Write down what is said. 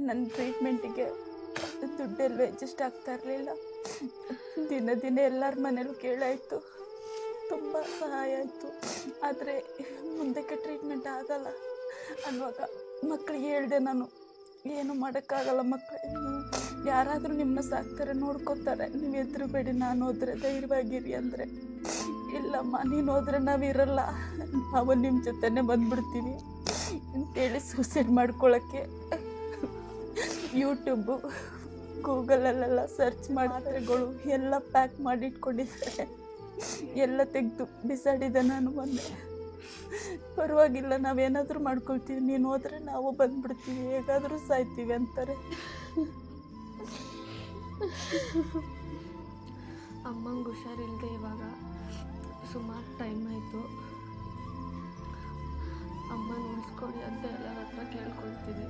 ನನ್ನ ಟ್ರೀಟ್ಮೆಂಟಿಗೆ ದುಡ್ಡೆಲ್ಲೂ ಅಡ್ಜಸ್ಟ್ ಆಗ್ತಾ ಇರಲಿಲ್ಲ. ದಿನ ದಿನ ಎಲ್ಲರ ಮನೇಲೂ ಕೇಳಾಯಿತು, ತುಂಬ ಸಹಾಯ ಆಯಿತು. ಆದರೆ ಮುಂದಕ್ಕೆ ಟ್ರೀಟ್ಮೆಂಟ್ ಆಗಲ್ಲ ಅನ್ನುವಾಗ ಮಕ್ಕಳಿಗೆ ಹೇಳಿದೆ ನಾನು, ಏನು ಮಾಡೋಕ್ಕಾಗಲ್ಲ ಮಕ್ಕಳು, ಯಾರಾದರೂ ನಿಮ್ಮನ್ನ ಸಾಕ್ತಾರೆ, ನೋಡ್ಕೋತಾರೆ, ನೀವು ಹೆದರಬೇಡಿ, ನಾನು ಹೋದರೆ ಧೈರ್ಯವಾಗಿರಿ ಅಂದರೆ, ಇಲ್ಲಮ್ಮ ನೀನು ಹೋದರೆ ನಾವಿರಲ್ಲ, ನಾವು ನಿಮ್ಮ ಜೊತೆನೇ ಬಂದ್ಬಿಡ್ತೀವಿ ಅಂತೇಳಿ ಸೂಸೈಡ್ ಮಾಡ್ಕೊಳ್ಳೋಕ್ಕೆ ಯೂಟ್ಯೂಬು ಗೂಗಲಲ್ಲೆಲ್ಲ ಸರ್ಚ್ ಮಾತ್ರೆಗಳು ಎಲ್ಲ ಪ್ಯಾಕ್ ಮಾಡಿ ಇಟ್ಕೊಂಡಿದ್ದಾರೆ. ಎಲ್ಲ ತೆಗೆದು ಬಿಸಾಡಿದೆ ನಾನು ಮೊನ್ನೆ. ಪರವಾಗಿಲ್ಲ, ನಾವೇನಾದರೂ ಮಾಡ್ಕೊಳ್ತೀವಿ, ನೀನು ಹೋದರೆ ನಾವು ಬಂದ್ಬಿಡ್ತೀವಿ, ಹೇಗಾದರೂ ಸಾಯ್ತೀವಿ ಅಂತಾರೆ. ಅಮ್ಮಂಗೆ ಹುಷಾರಿಲ್ಲದೆ ಇವಾಗ ಸುಮಾರು ಟೈಮ್ ಆಯಿತು. ಅಮ್ಮನ ಉಳಿಸ್ಕೊಡಿ ಅಂತ ಎಲ್ಲರ ಹತ್ರ ಕೇಳ್ಕೊಳ್ತೀವಿ.